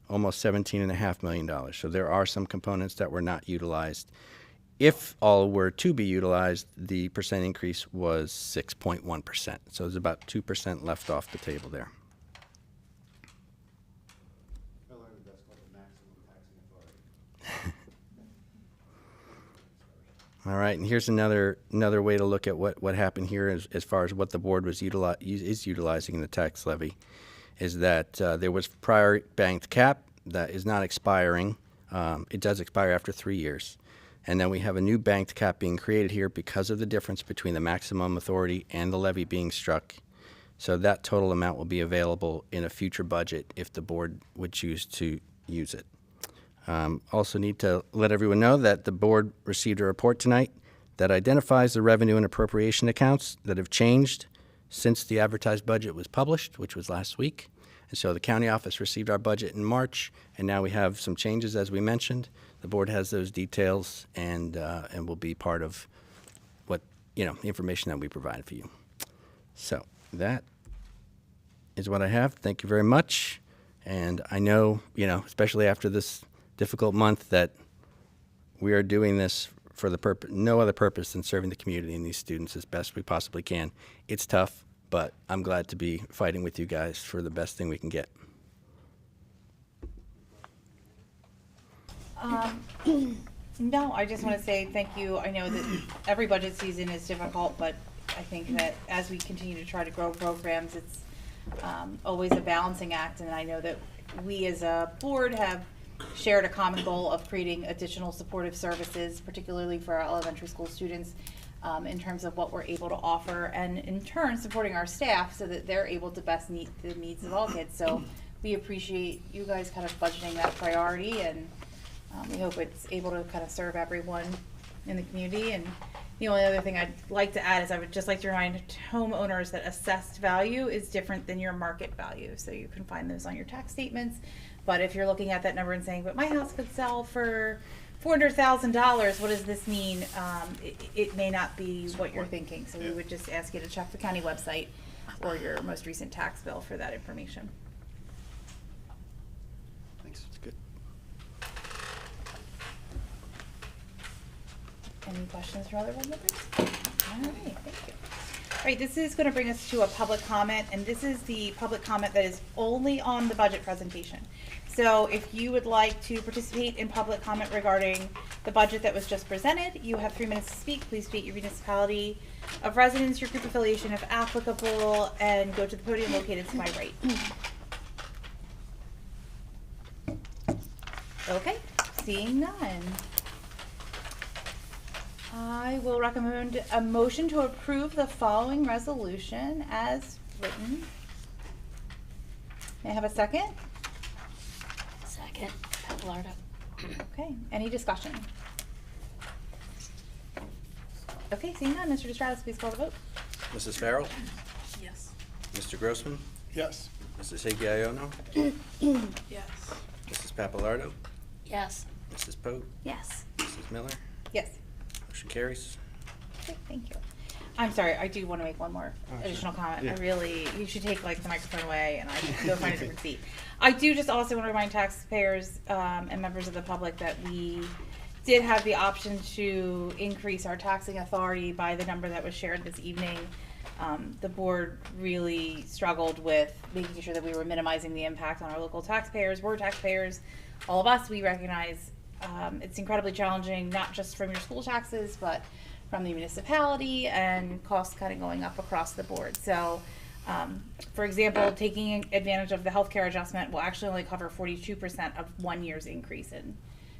Speaker 2: almost $17.5 million. So there are some components that were not utilized. If all were to be utilized, the percent increase was 6.1%. So there's about 2% left off the table there. All right, and here's another way to look at what happened here as far as what the board was utilizing in the tax levy, is that there was prior banked cap that is not expiring. It does expire after 3 years. And then we have a new banked cap being created here because of the difference between the maximum authority and the levy being struck. So that total amount will be available in a future budget if the board would choose to use it. Also need to let everyone know that the board received a report tonight that identifies the revenue and appropriation accounts that have changed since the advertised budget was published, which was last week. And so the county office received our budget in March, and now we have some changes, as we mentioned. The board has those details and will be part of what, the information that we provide for you. So that is what I have. Thank you very much. And I know, especially after this difficult month, that we are doing this for the purpose, no other purpose than serving the community and these students as best we possibly can. It's tough, but I'm glad to be fighting with you guys for the best thing we can get.
Speaker 1: No, I just want to say thank you. I know that every budget season is difficult, but I think that as we continue to try to grow programs, it's always a balancing act. And I know that we as a board have shared a common goal of creating additional supportive services, particularly for our elementary school students, in terms of what we're able to offer, and in turn supporting our staff so that they're able to best meet the needs of all kids. So we appreciate you guys kind of budgeting that priority, and we hope it's able to kind of serve everyone in the community. And the only other thing I'd like to add is I would just like to remind homeowners that assessed value is different than your market value. So you can find those on your tax statements. But if you're looking at that number and saying, but my house could sell for $400,000, what does this mean? It may not be what you're thinking. So we would just ask you to check the county website or your most recent tax bill for that information.
Speaker 3: Thanks.
Speaker 2: That's good.
Speaker 1: Any questions from other board members? All right, thank you. All right, this is going to bring us to a public comment, and this is the public comment that is only on the budget presentation. So if you would like to participate in public comment regarding the budget that was just presented, you have 3 minutes to speak. Please state your municipality of residence, your group affiliation if applicable, and go to the podium located to my right. Okay, seeing none. I will recommend a motion to approve the following resolution as written. May I have a second?
Speaker 4: Second, Papalardo.
Speaker 1: Okay, any discussion? Okay, seeing none, Mr. DeStratis, please call the vote.
Speaker 2: Mrs. Farrell?
Speaker 7: Yes.
Speaker 2: Mr. Grossman?
Speaker 6: Yes.
Speaker 2: Mrs. Higgiono?
Speaker 7: Yes.
Speaker 2: Mrs. Papalardo?
Speaker 4: Yes.
Speaker 2: Mrs. Pope?
Speaker 8: Yes.
Speaker 2: Mrs. Miller?
Speaker 1: Yes.
Speaker 2: Motion carries.
Speaker 1: Okay, thank you. I'm sorry, I do want to make one more additional comment.
Speaker 3: Yeah.
Speaker 1: I really, you should take like the microphone away and I can go find a different seat. I do just also want to remind taxpayers and members of the public that we did have the option to increase our taxing authority by the number that was shared this evening. The board really struggled with making sure that we were minimizing the impact on our local taxpayers. We're taxpayers, all of us, we recognize it's incredibly challenging, not just from your school taxes, but from the municipality and costs kind of going up across the board. So, for example, taking advantage of the healthcare adjustment will actually only cover 42% of 1 year's increase in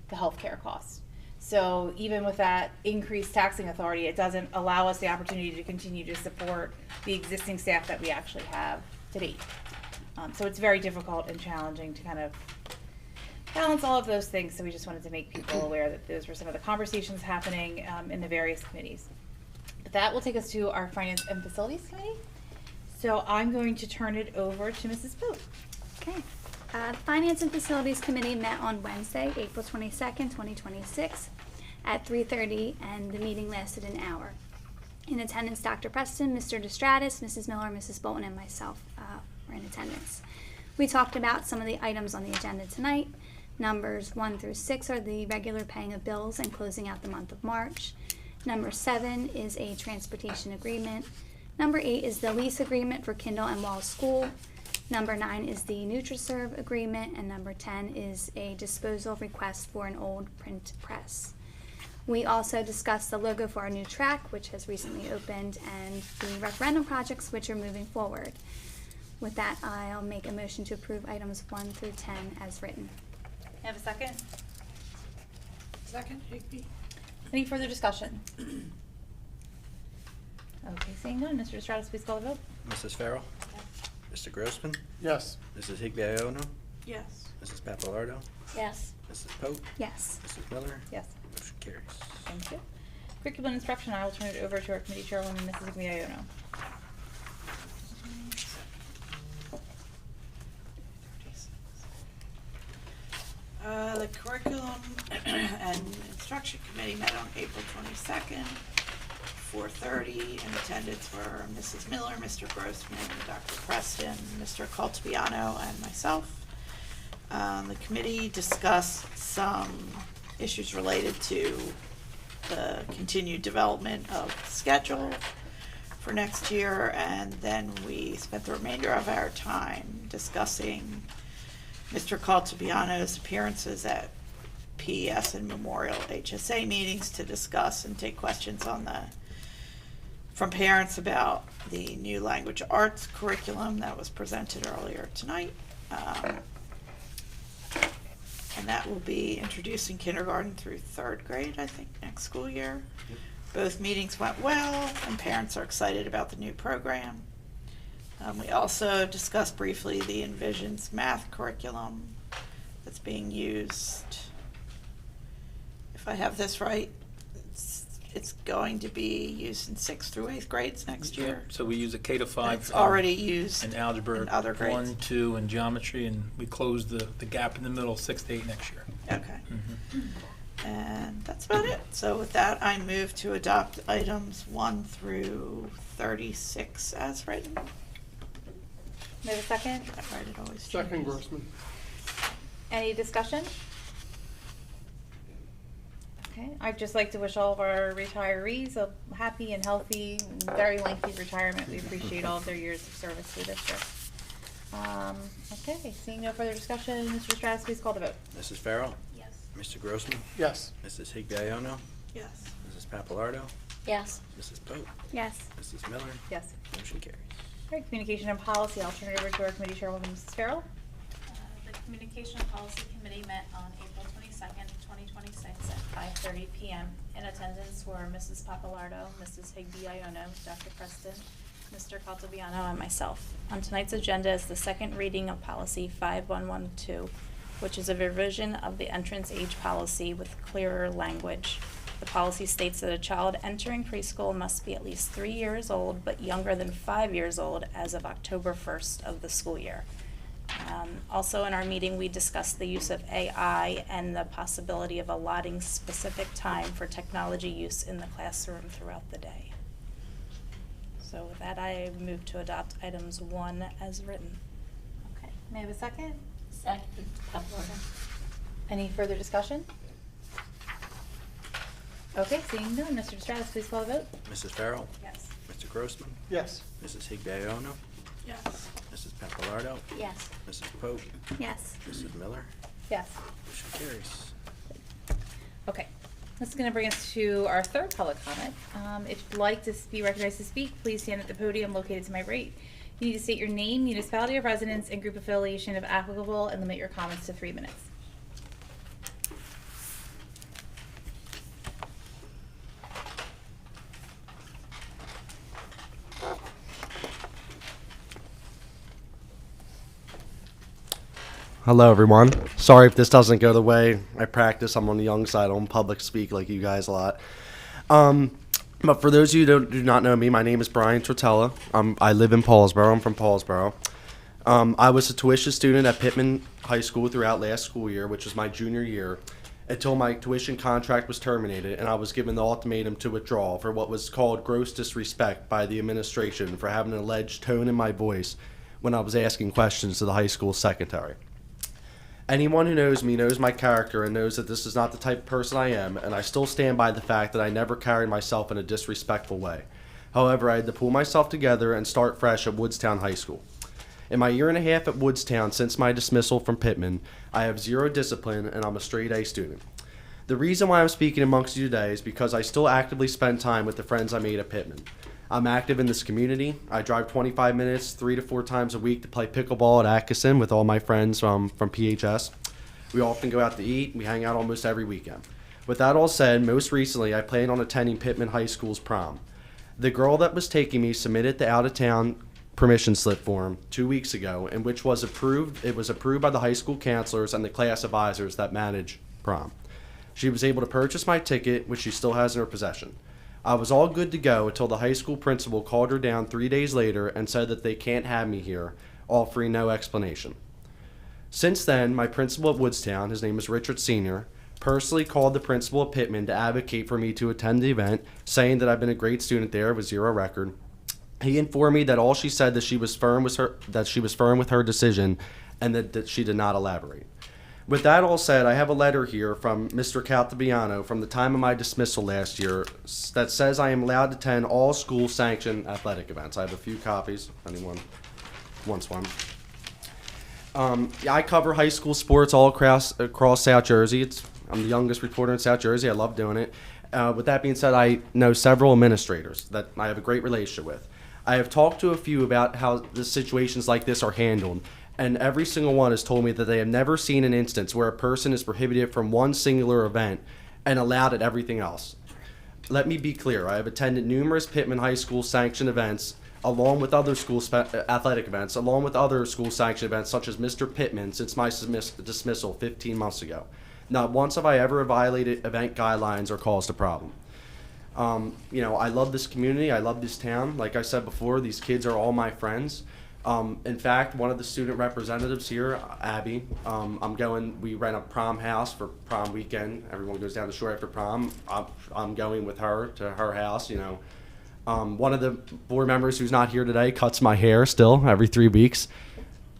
Speaker 1: the healthcare costs. So even with that increased taxing authority, it doesn't allow us the opportunity to continue to support the existing staff that we actually have to date. So it's very difficult and challenging to kind of balance all of those things. So we just wanted to make people aware that those were some of the conversations happening in the various committees. But that will take us to our Finance and Facilities Committee. So I'm going to turn it over to Mrs. Pope.
Speaker 8: Okay. The Finance and Facilities Committee met on Wednesday, April 22nd, 2026 at 3:30, and the meeting lasted an hour. In attendance, Dr. Preston, Mr. DeStratis, Mrs. Miller, Mrs. Bolton, and myself were in attendance. We talked about some of the items on the agenda tonight. Numbers 1 through 6 are the regular paying of bills and closing out the month of March. Number 7 is a transportation agreement. Number 8 is the lease agreement for Kindle and Wall School. Number 9 is the NutriServe agreement, and number 10 is a disposal request for an old print press. We also discussed the logo for our new track, which has recently opened, and the referendum projects, which are moving forward. With that, I'll make a motion to approve items 1 through 10 as written.
Speaker 1: Have a second?
Speaker 7: Second, Higby.
Speaker 1: Any further discussion? Okay, seeing none, Mr. DeStratis, please call the vote.
Speaker 2: Mrs. Farrell? Mr. Grossman?
Speaker 6: Yes.
Speaker 2: Mrs. Higgiono?
Speaker 7: Yes.
Speaker 2: Mrs. Papalardo?
Speaker 4: Yes.
Speaker 2: Mrs. Pope?
Speaker 8: Yes.
Speaker 2: Mrs. Miller?
Speaker 1: Yes.
Speaker 2: Motion carries.
Speaker 1: Thank you. Curriculum and instruction, I will turn it over to our committee chairwoman, Mrs. Miayono.
Speaker 9: The curriculum and instruction committee met on April 22nd, 4:30, and attendance were Mrs. Miller, Mr. Grossman, Dr. Preston, Mr. Caltabiano, and myself. The committee discussed some issues related to the continued development of the schedule for next year, and then we spent the remainder of our time discussing Mr. Caltabiano's appearances at PES and Memorial HSA meetings to discuss and take questions from parents about the new language arts curriculum that was presented earlier tonight. And that will be introduced in kindergarten through 3rd grade, I think, next school year.
Speaker 3: Yep.
Speaker 9: Both meetings went well, and parents are excited about the new program. We also discussed briefly the Envisions math curriculum that's being used. If I have this right, it's going to be used in 6th through 8th grades next year.
Speaker 5: So we use a K to
Speaker 9: And
Speaker 5: 5.
Speaker 9: it's already used
Speaker 5: in algebra,
Speaker 9: in other grades.
Speaker 5: 1, 2, and geometry, and we close the gap in the middle, 6 to 8 next year.
Speaker 9: Okay.
Speaker 5: Mhm.
Speaker 9: And that's about it. So with that, I move to adopt items 1 through 36 as written.
Speaker 1: May I have a second?
Speaker 9: That right, it always
Speaker 6: Second
Speaker 9: changes.
Speaker 6: Grossman.
Speaker 1: Any discussion? Okay, I'd just like to wish all of our retirees a happy and healthy, very lengthy retirement. We appreciate all of their years of service to the district. Okay, seeing no further discussion, Mr. Stratus, please call the vote.
Speaker 2: Mrs. Farrell?
Speaker 7: Yes.
Speaker 2: Mr. Grossman?
Speaker 6: Yes.
Speaker 2: Mrs. Higbayono?
Speaker 9: Yes.
Speaker 2: Mrs. Papalardo?
Speaker 4: Yes.
Speaker 2: Mrs. Pope?
Speaker 8: Yes.
Speaker 2: Mrs. Miller?
Speaker 1: Yes.
Speaker 2: Motion carries.
Speaker 1: All right, communication and policy, I'll turn it over to our committee chairwoman, Mrs. Farrell.
Speaker 7: The Communication and Policy Committee met on April 22nd, 2026 at 5:30 PM. In attendance were Mrs. Papalardo, Mrs. Higby-Iono, Dr. Preston, Mr. Caltabiano, and myself. On tonight's agenda is the second reading of Policy 5112, which is a revision of the entrance age policy with clearer language. The policy states that a child entering preschool must be at least 3 years old but younger than 5 years old as of October 1st of the school year. Also in our meeting, we discussed the use of AI and the possibility of allotting specific time for technology use in the classroom throughout the day. So with that, I move to adopt items 1 as written. Okay, may I have a second?
Speaker 4: Second. Papalardo.
Speaker 1: Any further discussion? Okay, seeing none, Mr. Stratus, please call the vote.
Speaker 2: Mrs. Farrell?
Speaker 7: Yes.
Speaker 2: Mr. Grossman?
Speaker 6: Yes.
Speaker 2: Mrs. Higbayono?
Speaker 9: Yes.
Speaker 2: Mrs. Papalardo?
Speaker 4: Yes.
Speaker 2: Mrs. Pope?
Speaker 8: Yes.
Speaker 2: Mrs. Miller?
Speaker 1: Yes.
Speaker 2: Motion carries.
Speaker 1: Okay, this is going to bring us to our third public comment. If you'd like to be recognized to speak, please stand at the podium located to my right. You need to state your name, municipality of residence, and group affiliation if applicable, and limit your comments to 3 minutes.
Speaker 10: Hello, everyone. Sorry if this doesn't go the way I practice. I'm on the young side. I don't public speak like you guys a lot. But for those of you who do not know me, my name is Brian Trotella. I live in Paulsboro. I'm from Paulsboro. I was a tuition student at Pitman High School throughout last school year, which was my junior year, until my tuition contract was terminated and I was given the ultimatum to withdraw for what was called gross disrespect by the administration for having an alleged tone in my voice when I was asking questions to the high school secretary. Anyone who knows me knows my character and knows that this is not the type of person I am, and I still stand by the fact that I never carried myself in a disrespectful way. However, I had to pull myself together and start fresh at Woodstown High School. In my year and a half at Woodstown since my dismissal from Pitman, I have zero discipline and I'm a straight A student. The reason why I'm speaking amongst you today is because I still actively spend time with the friends I made at Pitman. I'm active in this community. I drive 25 minutes 3 to 4 times a week to play pickleball at Atkinson with all my friends from PHS. We often go out to eat. We hang out almost every weekend. With that all said, most recently I plan on attending Pitman High School's prom. The girl that was taking me submitted the out-of-town permission slip form 2 weeks ago, in which was approved. It was approved by the high school counselors and the class advisors that manage prom. She was able to purchase my ticket, which she still has in her possession. I was all good to go until the high school principal called her down 3 days later and said that they can't have me here, offering no explanation. Since then, my principal at Woodstown, his name is Richard Sr., personally called the principal at Pitman to advocate for me to attend the event, saying that I've been a great student there with zero record. He informed me that all she said that she was firm with her decision, and that she did not elaborate. With that all said, I have a letter here from Mr. Caltabiano from the time of my dismissal last year that says I am allowed to attend all school-sanctioned athletic events. I have a few copies, if anyone wants one. I cover high school sports all across South Jersey. I'm the youngest reporter in South Jersey. I love doing it. With that being said, I know several administrators that I have a great relationship with. I have talked to a few about how the situations like this are handled, and every single one has told me that they have never seen an instance where a person is prohibited from one singular event and allowed at everything else. Let me be clear. I have attended numerous Pitman High School sanctioned events, along with other school athletic events, along with other school sanctioned events such as Mr. Pitman since my dismissal 15 months ago. Not once have I ever violated event guidelines or caused a problem. I love this community. I love this town. Like I said before, these kids are all my friends. In fact, one of the student representatives here, Abby, we rent a prom house for prom weekend. Everyone goes down the shore after prom. I'm going with her to her house, One of the board members who's not here today cuts my hair still every 3 weeks.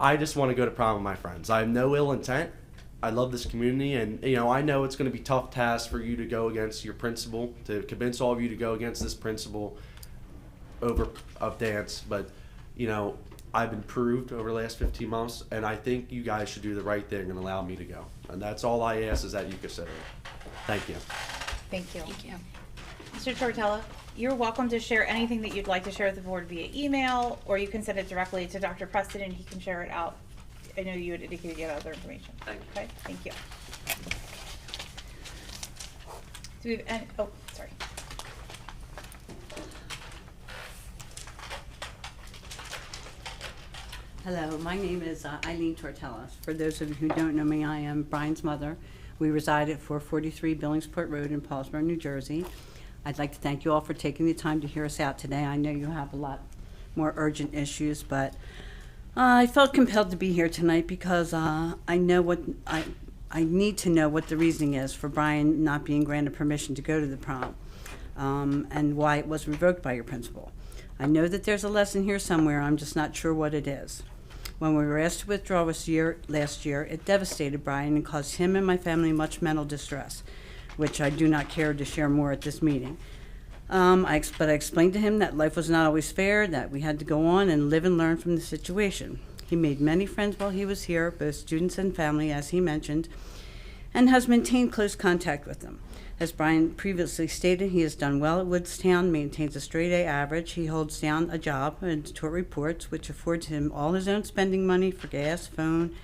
Speaker 10: I just want to go to prom with my friends. I have no ill intent. I love this community, and I know it's going to be a tough task for you to go against your principal, to convince all of you to go against this principal over of dance, but I've been proved over the last 15 months, and I think you guys should do the right thing and allow me to go. And that's all I ask is that you consider it. Thank you.
Speaker 1: Thank you.
Speaker 4: Thank you.
Speaker 1: Mr. Tortella, you're welcome to share anything that you'd like to share with the board via email, or you can send it directly to Dr. Preston and he can share it out. I know you had indicated you had other information.
Speaker 10: Thank you.
Speaker 1: Okay, thank you. Do we have any, oh, sorry.
Speaker 11: Hello, my name is Eileen Tortella. For those of you who don't know me, I am Brian's mother. We reside at 443 Billingsport Road in Paulsboro, New Jersey. I'd like to thank you all for taking the time to hear us out today. I know you have a lot more urgent issues, but I felt compelled to be here tonight because I need to know what the reasoning is for Brian not being granted permission to go to the prom, and why it was revoked by your principal. I know that there's a lesson here somewhere. I'm just not sure what it is. When we were asked to withdraw last year, it devastated Brian and caused him and my family much mental distress, which I do not care to share more at this meeting. But I explained to him that life was not always fair, that we had to go on and live and learn from the situation. He made many friends while he was here, both students and family, as he mentioned, and has maintained close contact with them. As Brian previously stated, he has done well at Woodstown, maintains a straight-A average. He holds down a job and tort reports, which affords him all his own spending money for gas, phone,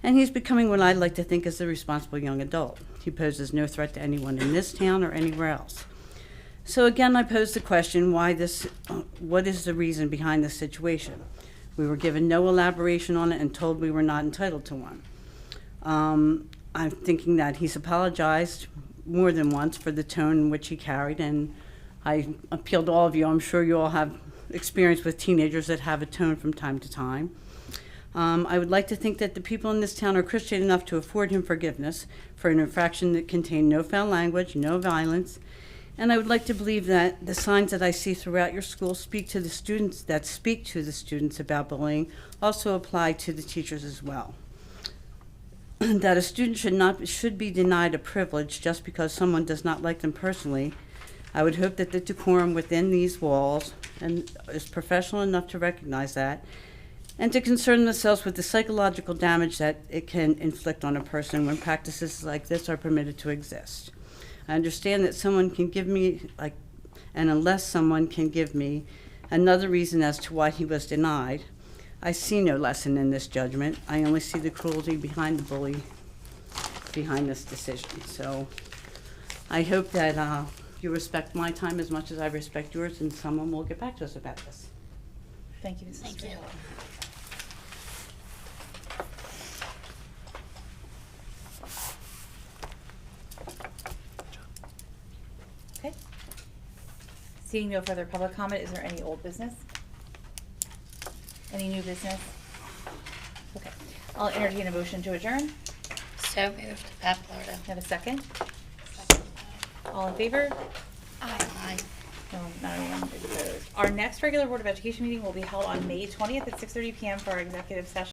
Speaker 11: and he's becoming what I'd like to think is a responsible young adult. He poses no threat to anyone in this town or anywhere else. So again, I pose the question, what is the reason behind this situation? We were given no elaboration on it and told we were not entitled to one. I'm thinking that he's apologized more than once for the tone in which he carried, and I appeal to all of you. I'm sure you all have experience with teenagers that have a tone from time to time. I would like to think that the people in this town are Christian enough to afford him forgiveness for an infraction that contained no foul language, no violence, and I would like to believe that the signs that I see throughout your school speak to the students about bullying also apply to the teachers as well. That a student should be denied a privilege just because someone does not like them personally. I would hope that the decorum within these walls and is professional enough to recognize that and to concern themselves with the psychological damage that it can inflict on a person when practices like this are permitted to exist. I understand that someone can give me, and unless someone can give me another reason as to why he was denied, I see no lesson in this judgment. I only see the cruelty behind the bully, behind this decision. So I hope that you respect my time as much as I respect yours, and someone will get back to us about this.
Speaker 1: Thank you, Mrs.
Speaker 4: Thank you.
Speaker 1: Strehla. Okay. Seeing no further public comment, is there any old business? Any new business? Okay, I'll entertain a motion to adjourn.
Speaker 4: So moved. Papalardo.
Speaker 1: Have a second? All in favor?
Speaker 4: Aye.
Speaker 1: No, not anyone is opposed. Our next regular Board of Education meeting will be held on May 20th at 6:30 PM for our executive session.